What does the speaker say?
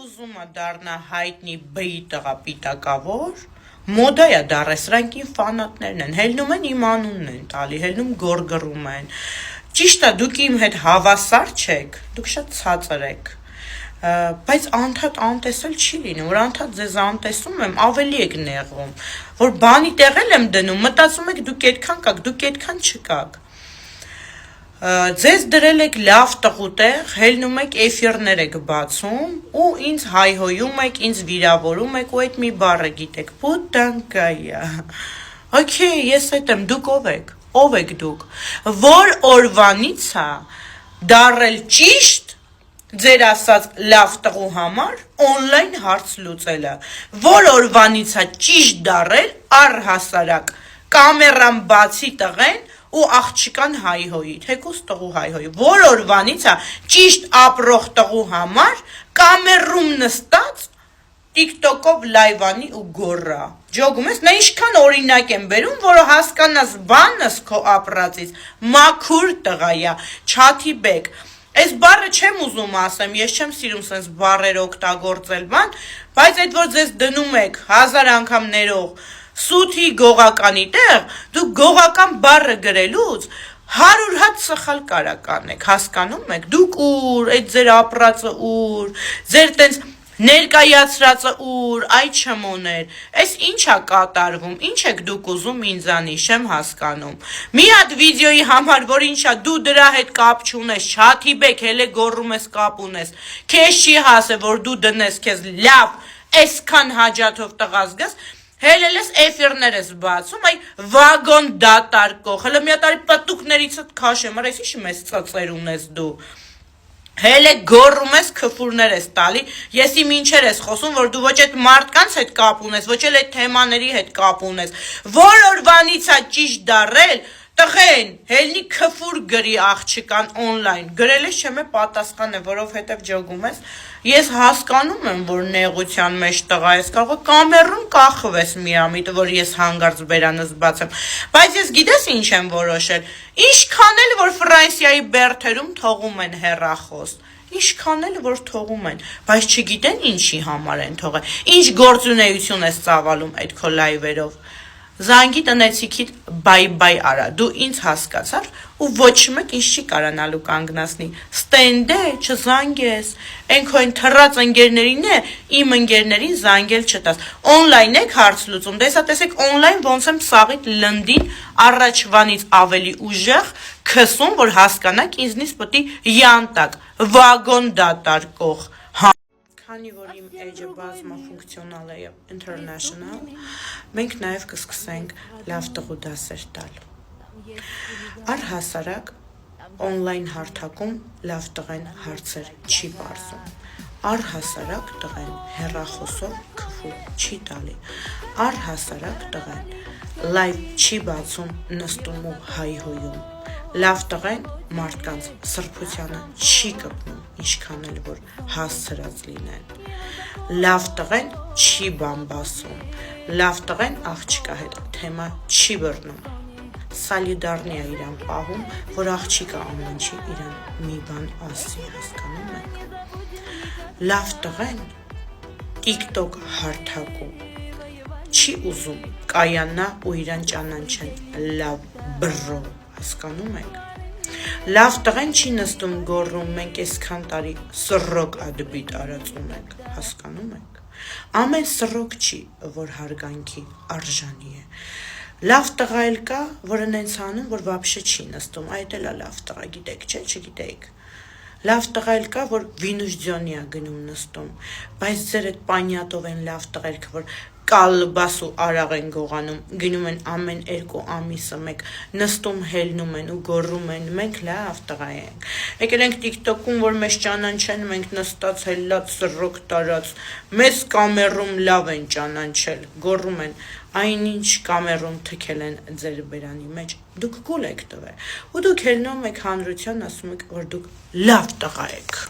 ուզում է դառնա հայտնի բեի տղա պիտակավոր, մոդա է դառը, սրանք իմ ֆանատներն են, հելնում են իմ անունն են տալի, հելնում գորգռում են, ճիշտ է դուք իմ հետ հավասար չեք, դուք շատ ցածր եք, բայց անդադ անտեսել չի լինում, որ անդադ ձեզ անտեսում եմ, ավելի եք նեղվում, որ բանի տեղել եմ դնում, մտածում եք դուք այդքան կաք, դուք այդքան չկաք, ձեզ դրել եք լավ տղուտեղ, հելնում եք էֆիրներ եք բացում ու ինձ հայհոյում եք, ինձ վիրավորում եք ու այդ մի բառը գիտեք, պուտանկայա, օքեյ, ես այդ եմ, դուք ով եք դուք, որ օրվանից է դառել ճիշտ ձեր ասած լավ տղու համար օնլայն հարց լուծելը, որ օրվանից է ճիշտ դառել առհասարակ կամերան բացի տղեն ու աղջկան հայհոյի, թեկուս տղու հայհոյի, որ օրվանից է ճիշտ ապրող տղու համար կամերում նստած տիկտոկով լայվանի ու գորրա, ջոգում ես, նա ինչքան օրինակ եմ բերում, որը հասկանաս բանս քո ապրածից, մաքուր տղայա, չաթի բեք, այս բառը չեմ ուզում ասեմ, ես չեմ սիրում սենց բառեր օգտագործել բան, բայց այդ որ ձեզ դնում եք 1000 անգամ ներող, սութի գողականի տեղ, դուք գողական բառը գրելուց 100 հատ սխալ կարական եք, հասկանում եք, դուք ուր, այդ ձեր ապրածը ուր, ձեր տենց ներկայացրածը ուր, այ չմոներ, այս ինչ է կատարվում, ինչ եք դուք ուզում ինձանից, չեմ հասկանում, մի հատ վիդեոյի համար, որ ինչա դու դրա հետ կապ չունես, չաթի բեք, հելե գոռում ես կապ ունես, քեզ չի հասե, որ դու դնես քեզ լավ, այսքան հաջաթով տղաս գաս, հելել ես էֆիրներ ես բացում, այ վագոն դատարկող, հելը միատարի պտուկներիցդ քաշեմ, այս իշի մեզ ծծեր ունես դու, հելե գոռում ես քֆուրներ ես տալի, ես իմ ինչեր ես խոսում, որ դու ոչ այդ մարդկանց հետ կապ ունես, ոչ էլ այդ թեմաների հետ կապ ունես, որ օրվանից է ճիշտ դառել, տղեն, հելնի քֆուր գրի աղջկան օնլայն, գրել ես չեմ է պատասխան է, որովհետև ջոգում ես, ես հասկանում եմ, որ նեղության մեջ տղա ես կարող կամերում կախվես միամիտ, որ ես հանգարց բերանս բացեմ, բայց ես գիտես ինչ եմ որոշել, ինչքան էլ որ Ֆրանսիայի բերդերում թողում են հեռախոս, ինչքան էլ որ թողում են, բայց չգիտեն ինչի համար են թողել, ինչ գործունեություն ես ծավալում այդ քո լայվերով, Զանգի տնեցիքիդ բայ արա, դու ինձ հասկացար ու ոչ մեկ ինձ չի կարանալու կանգնացնի, ստենդե չզանգես, են քո են թռած ընկերներին է, իմ ընկերներին զանգել չտաս, օնլայն եք հարց լուծում, դեսա տեսեք օնլայն ոնց եմ սաղիտ լնդին առաջվանից ավելի ուժեղ քսում, որ հասկանաք ինձնից պտի յանտակ, վագոն դատարկող, Քանի որ իմ էջը բազմաֆունկցիոնալ է international, մենք նաև կսկսենք լավ տղու դասեր տալ։ Առհասարակ օնլայն հարթակում լավ տղեն հարցեր չի պարզում։ Առհասարակ տղեն հեռախոսով քֆուր չի տալի։ Առհասարակ տղեն լայվ չի բացում նստում ու հայհոյում։ Լավ տղեն մարդկանց սրբությանը չի կպնում, ինչքան էլ որ հասցրած լինեն։ Լավ տղեն չի բամբասում, լավ տղեն աղջկա հետ թեմա չի բռնում։ Սալիդարնի է իրան պահում, որ աղջիկը ամեն չի իրան մի բան ասի, հասկանում եք։ Լավ տղեն տիկտոկ հարթակում չի ուզում կայանա ու իրան ճանաչեն լավ բռո, հասկանում եք։ Լավ տղեն չի նստում գոռում, մենք այսքան տարի սռոկ ադբի տարածում ենք, հասկանում եք։ Ամեն սռոկ չի, որ հարգանքի արժանի է։ Լավ տղա էլ կա, որը նենց անում, որ վաբշե չի նստում, այդ էլ է լավ տղա, գիտեք, չէ, չգիտեք։ Լավ տղա էլ կա, որ վինուժդյոնի է գնում նստում, բայց ձեր այդ պանյատով են լավ տղերք, որ կալբաս ու արաղ են գողանում, գնում են ամեն 2 ամիսը մեկ, նստում հելնում են ու գոռում են, մենք լավ տղա ենք, եկել ենք տիկտոքում, որ մեզ ճանաչեն, մենք նստած հելլած սռոկ տարած, մեզ կամերում լավ են ճանաչել, գոռում են, այնինչ կամերում թքել են ձեր բերանի մեջ, դուք գուլ եք տվել, ու դուք հելնում եք հանրության, ասում եք, որ դուք լավ տղա եք։